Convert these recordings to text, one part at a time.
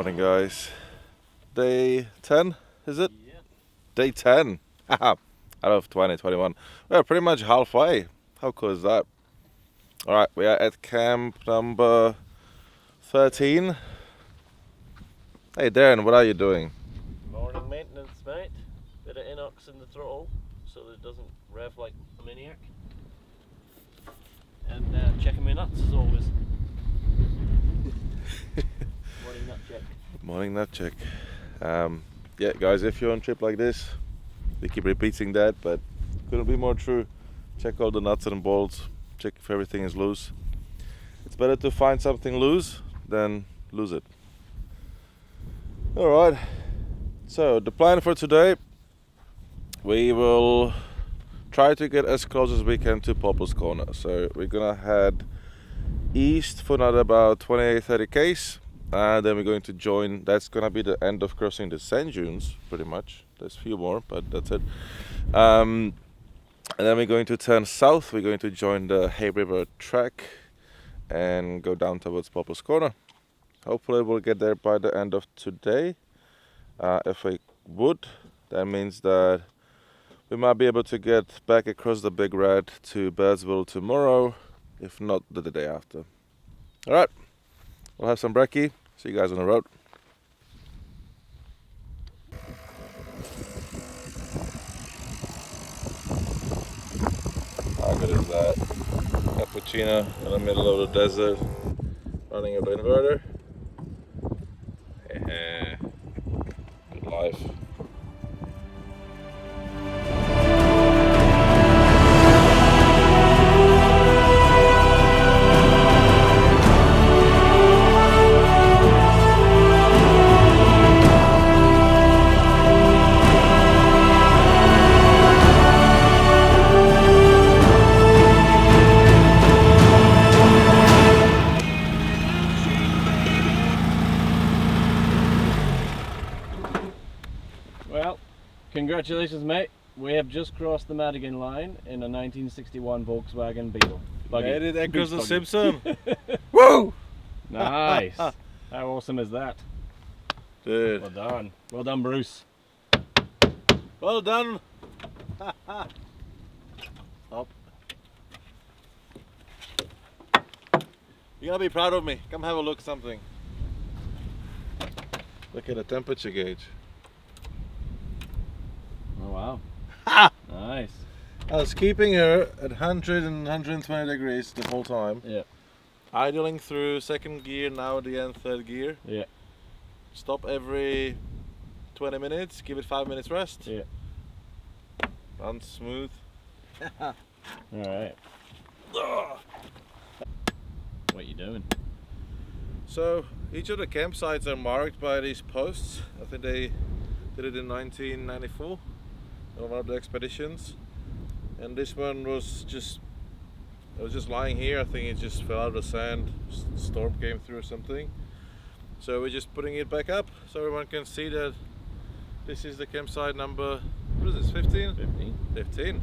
Morning, guys. Day 10, is it? Yeah. Day 10 out of 2021. We're pretty much halfway. How cool is that? Alright, we are at camp number 13. Hey Darren, what are you doing? Morning maintenance, mate. Bit of inox in the throttle so that it doesn't rev like a maniac. And checking my nuts as always. Morning nut check. Morning nut check. Yeah, guys, if you're on a trip like this, we keep repeating that, but couldn't be more true. Check all the nuts and bolts. Check if everything is loose. It's better to find something loose than lose it. Alright, so the plan for today, we will try to get as close as we can to Poplar's Corner. So we're gonna head east for another about 28-30 k's, and then we're going to join. That's gonna be the end of crossing the sand dunes, pretty much. There's a few more, but that's it. And then we're going to turn south. We're going to join the Hay River track and go down towards Poplar's Corner. Hopefully we'll get there by the end of today. If we would, that means that we might be able to get back across the Big Red to Birdsville tomorrow, if not the day after. Alright, we'll have some brekkie. See you guys on the road. How good is that? Cappuccino in the middle of the desert, running an inverter. Yeah, good life. Well, congratulations, mate. We have just crossed the Madigan line in a 1961 Volkswagen Beetle. Buggy. Made it across the Buggy. Simpson. Woo! Nice. How awesome is that? Dude. Well done. Well done, Bruce. Well done. Up. You gotta be proud of me. Come have a look at something. Look at the temperature gauge. Oh wow. Ha! Nice. I was keeping her at 100 and 120 degrees the whole time. Yeah. Idling through second gear, now at the end third gear. Yeah. Stop every 20 minutes, give it 5 minutes rest. Yeah. Run smooth. Alright. What you doing? So each of the campsites are marked by these posts. I think they did it in 1994 on one of the expeditions. And this one was just, it was just lying here. I think it just fell out of the sand. Storm came through or something. So we're just putting it back up so everyone can see that this is the campsite number, what is this, 15? 15. 15.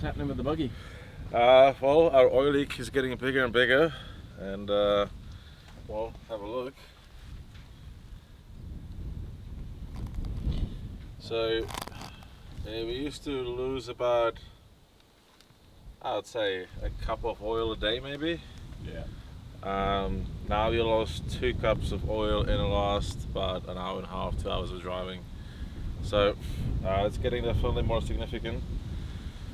Happening with the buggy? Well, our oil leak is getting bigger and bigger, and well, have a look. So we used to lose about, I would say, a cup of oil a day maybe. Yeah. Now we lost 2 cups of oil in the last about an hour and a half, 2 hours of driving. So it's getting definitely more significant.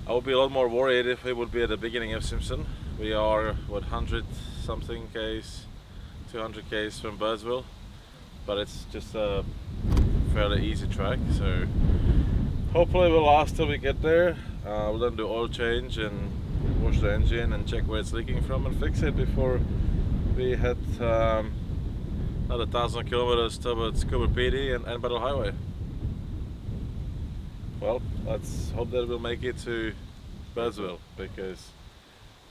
I would be a lot more worried if it would be at the beginning of Simpson, We are what 100 something k's, 200 k's from Birdsville, but it's just a fairly easy track, so hopefully it will last till we get there. We'll then do oil change and wash the engine and check where it's leaking from and fix it before we head another 1,000 kilometers towards Coober Pedy and Anne Beadell Highway. Well, let's hope that we'll make it to Birdsville, because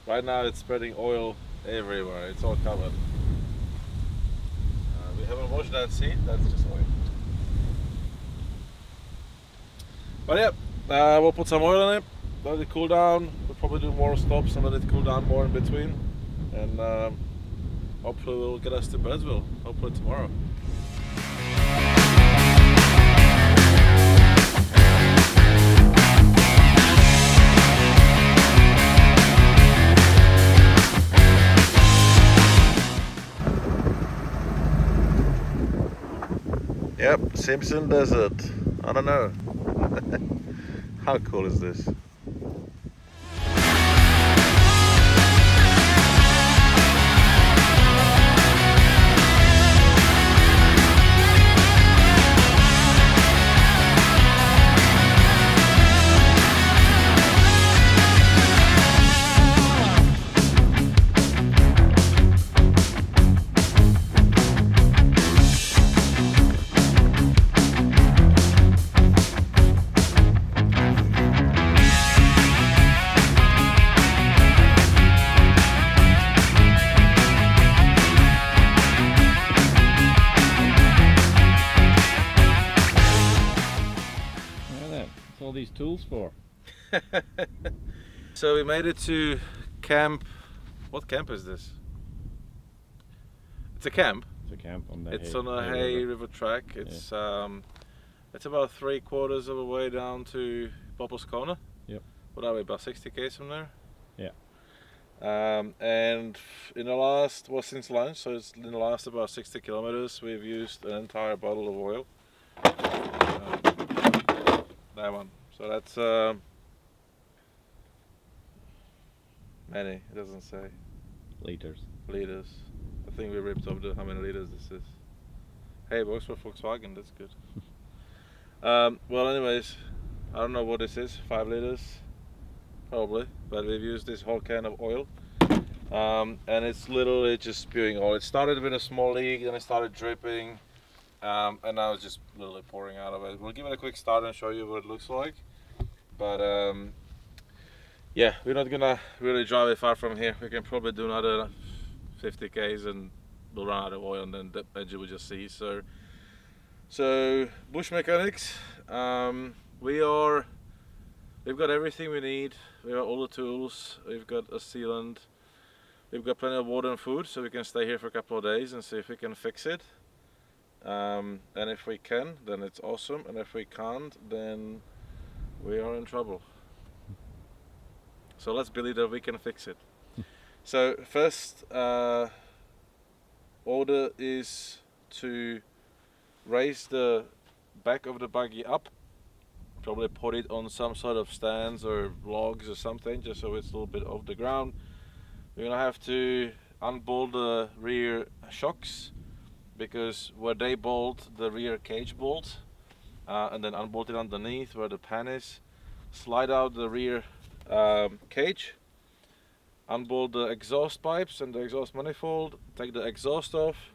right now it's spreading oil everywhere. It's all covered. We haven't washed that seat, that's just oil. But yeah, we'll put some oil in it, let it cool down. We'll probably do more stops and let it cool down more in between. And hopefully we'll get us to Birdsville, hopefully tomorrow. Yep, Simpson Desert. I don't know. How cool is this? All these tools for? So we made it to camp. What camp is this? It's a camp. It's a camp on the It's on a Hay River track. It's it's about 3/4 of the way down to Popple's Corner. Yep. What are we, about 60 k's from there? Yeah. And in the last, well, since lunch, so it's in the last about 60 kilometers, we've used an entire bottle of oil. That one. So that's many, it doesn't say. Liters. Liters. I think we ripped off how many liters this is. Hey, it works for Volkswagen, that's good. Well, anyways, I don't know what this is, 5 liters probably, but we've used this whole can of oil. And it's literally just spewing oil. It started with a small leak, then it started dripping, and now it's just literally pouring out of it. We'll give it a quick start and show you what it looks like. But yeah, we're not gonna really drive it far from here. We can probably do another 50 k's and we'll run out of oil, and then the engine will just cease. So bush mechanics, we've got everything we need. We have all the tools, we've got a sealant, we've got plenty of water and food, so we can stay here for a couple of days and see if we can fix it. And if we can, then it's awesome, and if we can't, then we are in trouble. So let's believe that we can fix it. So first order is to raise the back of the buggy up, probably put it on some sort of stands or logs or something, just so it's a little bit off the ground. We're gonna have to unbolt the rear shocks, because where they bolt, the rear cage bolts, and then unbolt it underneath where the pan is, slide out the rear cage, unbolt the exhaust pipes and the exhaust manifold, take the exhaust off,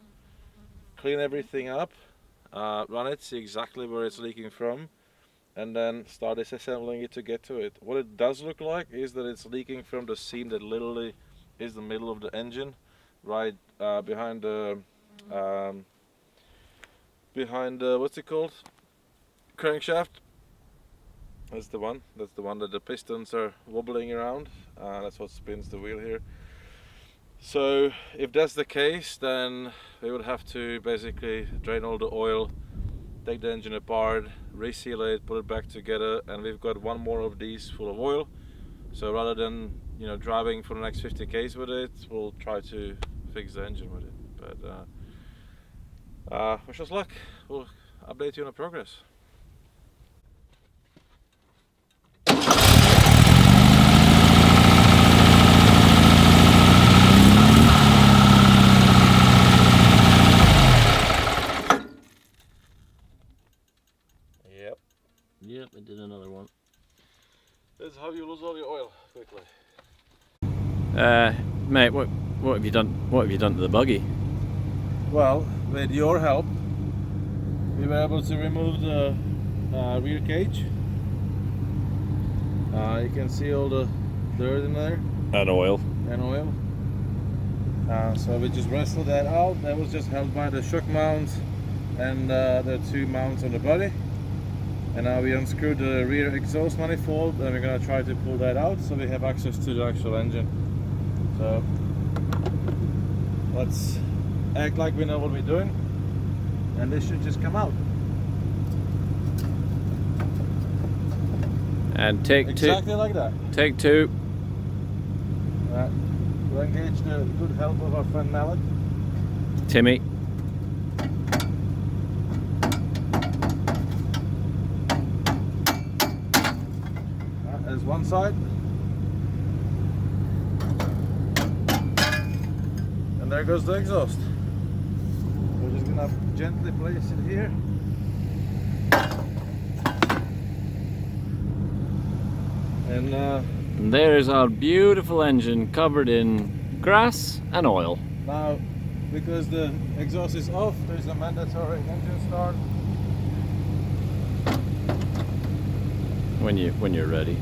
clean everything up, run it, see exactly where it's leaking from, and then start disassembling it to get to it. What it does look like is that it's leaking from the seam that literally is the middle of the engine, right behind the what's it called, crankshaft. That's the one that the pistons are wobbling around. That's what spins the wheel here. So if that's the case, then we would have to basically drain all the oil, take the engine apart, reseal it, put it back together, and we've got one more of these full of oil. So rather than driving for the next 50 k's with it, we'll try to fix the engine with it. But wish us luck. We'll update you on the progress. This is how you lose all your oil quickly. Mate, what have you done? What have you done to the buggy? Well, with your help, we were able to remove the rear cage. You can see all the dirt in there And oil. and oil. So we just wrestled that out. That was just held by the shock mount and the two mounts on the body. And now we unscrewed the rear exhaust manifold and we're gonna try to pull that out so we have access to the actual engine. So let's act like we know what we're doing, and this should just come out. And take Exactly like that. Take two. We'll engage the good help of our friend Mallet. Timmy. There's one side. And there goes the exhaust. We're just gonna gently place it here. And There's our beautiful engine covered in grass and oil. now, because the exhaust is off, there's a mandatory engine start. When you're ready.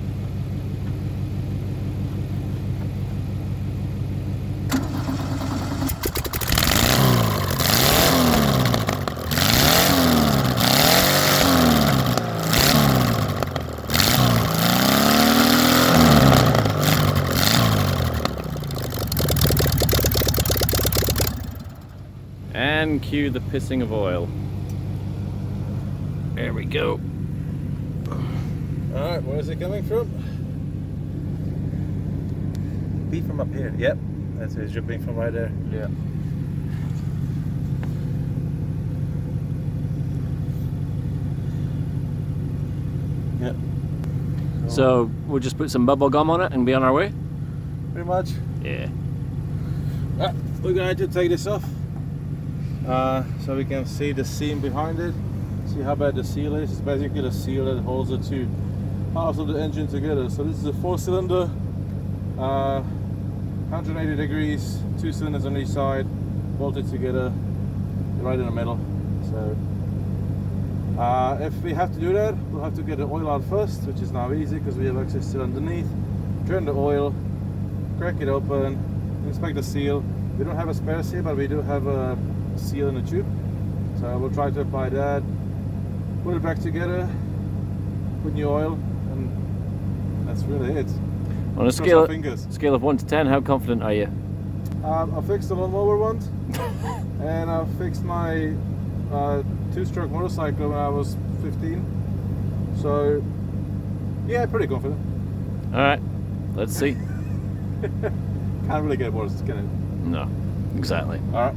And cue the pissing of oil. There we go. Alright, where is it coming from? Be from up here. Yep, that's it, it's dripping from right there. Yeah. Yep. So we'll just put some bubble gum on it and be on our way? Pretty much. Yeah. We're going to take this off so we can see the seam behind it. See how bad the seal is. It's basically the seal that holds the two halves of the engine together. So this is a 4-cylinder, 180 degrees, 2 cylinders on each side, bolted together right in the middle. So if we have to do that, we'll have to get the oil out first, which is now easy because we have access to underneath. Drain the oil, crack it open, inspect the seal. We don't have a spare seal, but we do have a seal in the tube. So we'll try to apply that, put it back together, put new oil, and that's really it. On a scale of 1 to 10, how confident are you? I fixed the lawnmower once, and I fixed my two-stroke motorcycle when I was 15. So yeah, pretty confident. Alright, let's see. Can't really get worse, can it? No, exactly. Alright.